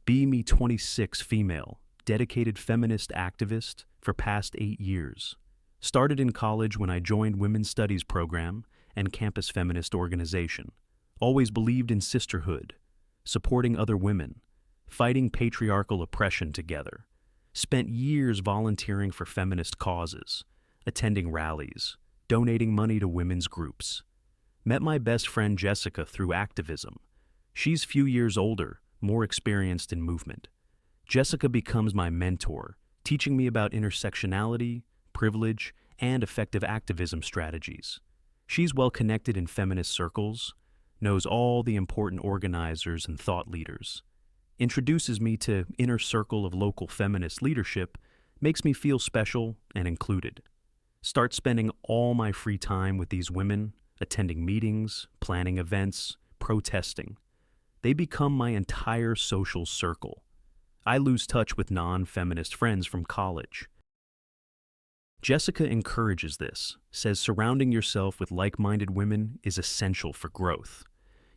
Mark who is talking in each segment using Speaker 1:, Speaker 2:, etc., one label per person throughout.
Speaker 1: Me 26 female, dedicated feminist activist for past 8 years. Started in college when I joined Women's Studies program and campus feminist organization. Always believed in sisterhood, supporting other women, fighting patriarchal oppression together. Spent years volunteering for feminist causes, attending rallies, donating money to women's groups. Met my best friend Jessica through activism. She's few years older, more experienced in movement. Jessica becomes my mentor, teaching me about intersectionality, privilege, and effective activism strategies. She's well connected in feminist circles, knows all the important organizers and thought leaders, introduces me to inner circle of local feminist leadership, makes me feel special and included. Start spending all my free time with these women, attending meetings, planning events, protesting. They become my entire social circle. I lose touch with non-feminist friends from college. Jessica encourages this, says surrounding yourself with like-minded women is essential for growth.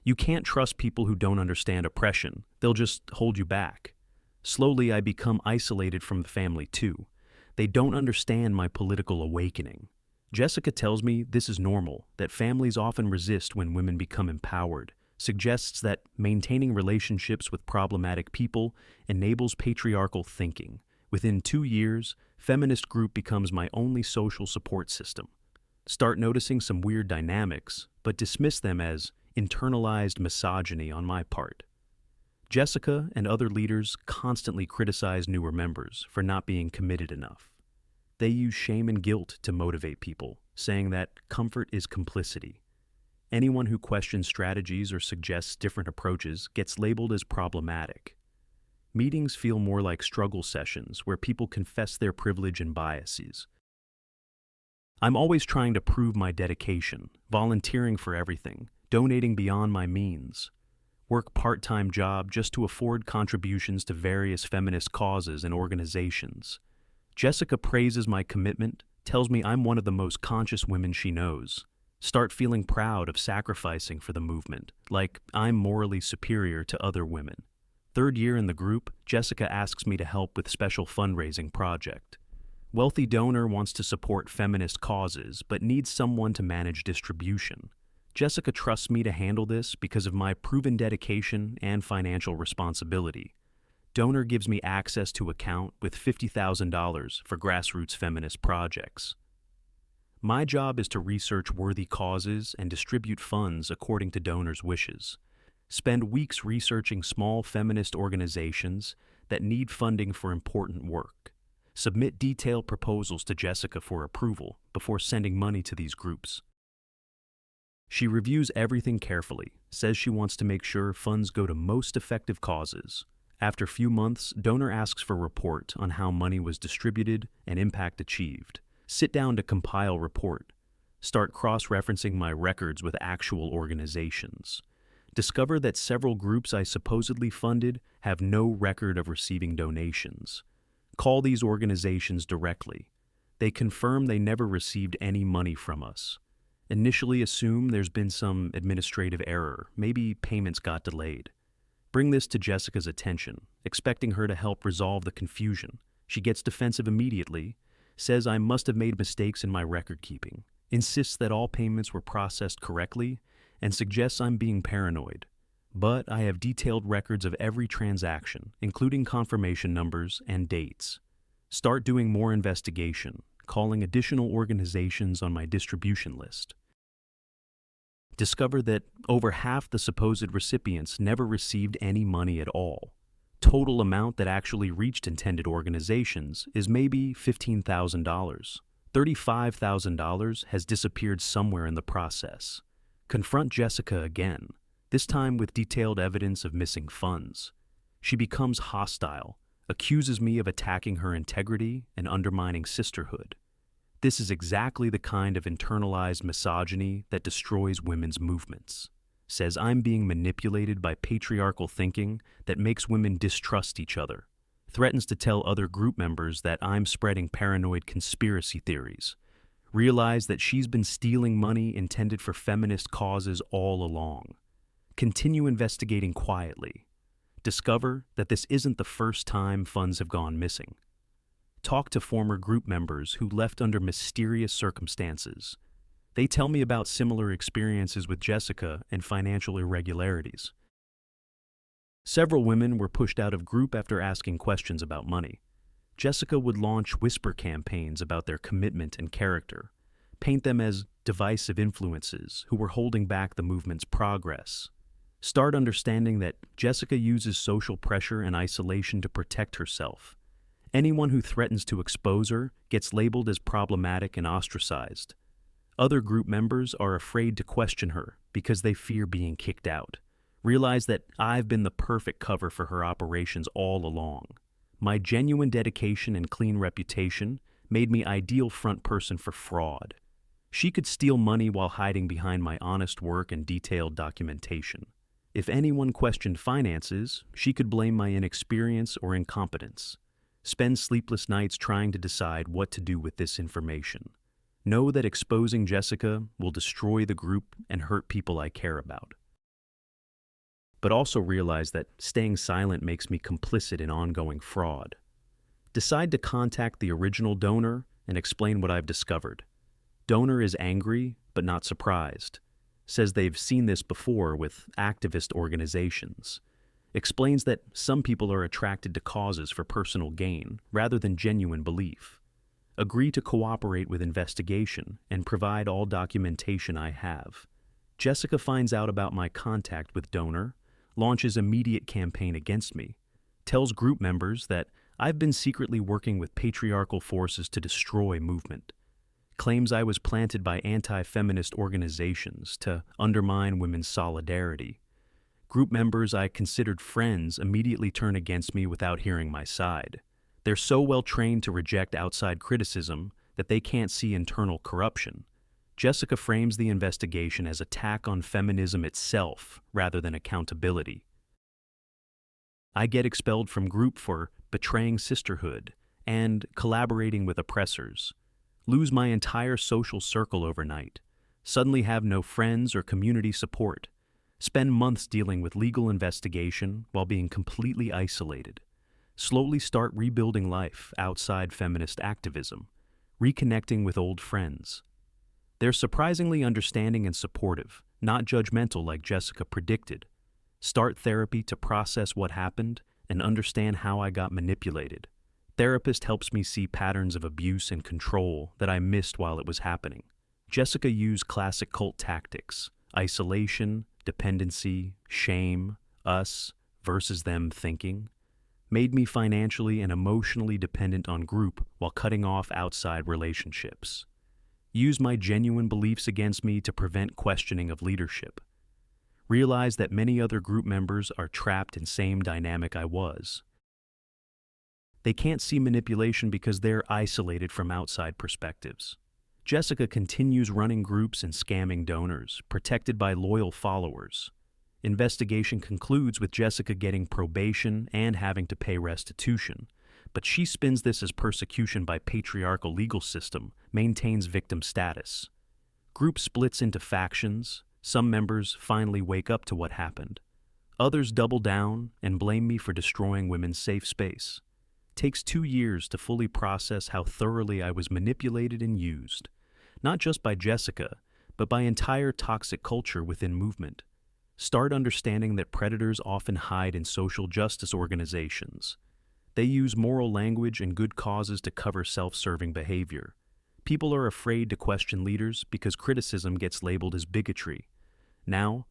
Speaker 1: You can't trust people who don't understand oppression. They'll just hold you back. Slowly, I become isolated from the family too. They don't understand my political awakening. Jessica tells me this is normal, that families often resist when women become empowered, suggests that maintaining relationships with problematic people enables patriarchal thinking. Within 2 years, feminist group becomes my only social support system. Start noticing some weird dynamics, but dismiss them as internalized misogyny on my part. Jessica and other leaders constantly criticize newer members for not being committed enough. They use shame and guilt to motivate people, saying that comfort is complicity. Anyone who questions strategies or suggests different approaches gets labeled as problematic. Meetings feel more like struggle sessions where people confess their privilege and biases. I'm always trying to prove my dedication, volunteering for everything, donating beyond my means. Work part-time job just to afford contributions to various feminist causes and organizations. Jessica praises my commitment, tells me I'm one of the most conscious women she knows. Start feeling proud of sacrificing for the movement, like I'm morally superior to other women. 3rd year in the group, Jessica asks me to help with special fundraising project. Wealthy donor wants to support feminist causes, but needs someone to manage distribution. Jessica trusts me to handle this because of my proven dedication and financial responsibility. Donor gives me access to account with $50,000 for grassroots feminist projects. My job is to research worthy causes and distribute funds according to donors' wishes. Spend weeks researching small feminist organizations that need funding for important work. Submit detailed proposals to Jessica for approval before sending money to these groups. She reviews everything carefully, says she wants to make sure funds go to most effective causes. After a few months, donor asks for a report on how money was distributed and impact achieved. Sit down to compile report. Start cross-referencing my records with actual organizations. Discover that several groups I supposedly funded have no record of receiving donations. Call these organizations directly. They confirm they never received any money from us. Initially assume there's been some administrative error, maybe payments got delayed. Bring this to Jessica's attention, expecting her to help resolve the confusion. She gets defensive immediately, says I must have made mistakes in my record keeping, insists that all payments were processed correctly, and suggests I'm being paranoid. But I have detailed records of every transaction, including confirmation numbers and dates. Start doing more investigation, calling additional organizations on my distribution list. Discover that over half the supposed recipients never received any money at all. Total amount that actually reached intended organizations is maybe $15,000. $35,000 has disappeared somewhere in the process. Confront Jessica again, this time with detailed evidence of missing funds. She becomes hostile, accuses me of attacking her integrity and undermining sisterhood. This is exactly the kind of internalized misogyny that destroys women's movements. Says I'm being manipulated by patriarchal thinking that makes women distrust each other. Threatens to tell other group members that I'm spreading paranoid conspiracy theories. Realize that she's been stealing money intended for feminist causes all along. Continue investigating quietly. Discover that this isn't the first time funds have gone missing. Talk to former group members who left under mysterious circumstances. They tell me about similar experiences with Jessica and financial irregularities. Several women were pushed out of group after asking questions about money. Jessica would launch whisper campaigns about their commitment and character, paint them as divisive influences who were holding back the movement's progress. Start understanding that Jessica uses social pressure and isolation to protect herself. Anyone who threatens to expose her gets labeled as problematic and ostracized. Other group members are afraid to question her because they fear being kicked out. Realize that I've been the perfect cover for her operations all along. My genuine dedication and clean reputation made me ideal front person for fraud. She could steal money while hiding behind my honest work and detailed documentation. If anyone questioned finances, she could blame my inexperience or incompetence. Spend sleepless nights trying to decide what to do with this information. Know that exposing Jessica will destroy the group and hurt people I care about. But also realize that staying silent makes me complicit in ongoing fraud. Decide to contact the original donor and explain what I've discovered. Donor is angry, but not surprised. Says they've seen this before with activist organizations. Explains that some people are attracted to causes for personal gain rather than genuine belief. Agree to cooperate with investigation and provide all documentation I have. Jessica finds out about my contact with donor, launches immediate campaign against me, tells group members that I've been secretly working with patriarchal forces to destroy movement, claims I was planted by anti-feminist organizations to undermine women's solidarity. Group members I considered friends immediately turn against me without hearing my side. They're so well trained to reject outside criticism that they can't see internal corruption. Jessica frames the investigation as attack on feminism itself rather than accountability. I get expelled from group for betraying sisterhood and collaborating with oppressors. Lose my entire social circle overnight. Suddenly have no friends or community support. Spend months dealing with legal investigation while being completely isolated. Slowly start rebuilding life outside feminist activism, reconnecting with old friends. They're surprisingly understanding and supportive, not judgmental like Jessica predicted. Start therapy to process what happened and understand how I got manipulated. Therapist helps me see patterns of abuse and control that I missed while it was happening. Jessica used classic cult tactics: isolation, dependency, shame, us versus them thinking. Made me financially and emotionally dependent on group while cutting off outside relationships. Use my genuine beliefs against me to prevent questioning of leadership. Realize that many other group members are trapped in same dynamic I was. They can't see manipulation because they're isolated from outside perspectives. Jessica continues running groups and scamming donors, protected by loyal followers. Investigation concludes with Jessica getting probation and having to pay restitution. But she spins this as persecution by patriarchal legal system, maintains victim status. Group splits into factions. Some members finally wake up to what happened. Others double down and blame me for destroying women's safe space. Takes 2 years to fully process how thoroughly I was manipulated and used, not just by Jessica, but by entire toxic culture within movement. Start understanding that predators often hide in social justice organizations. They use moral language and good causes to cover self-serving behavior. People are afraid to question leaders because criticism gets labeled as bigotry. Now,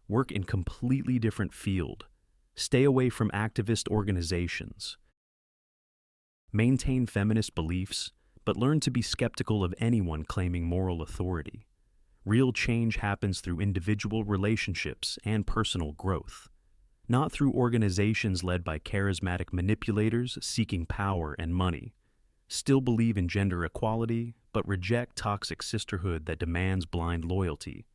Speaker 1: work in completely different field. Stay away from activist organizations. Maintain feminist beliefs, but learn to be skeptical of anyone claiming moral authority. Real change happens through individual relationships and personal growth, not through organizations led by charismatic manipulators seeking power and money. Still believe in gender equality, but reject toxic sisterhood that demands blind loyalty.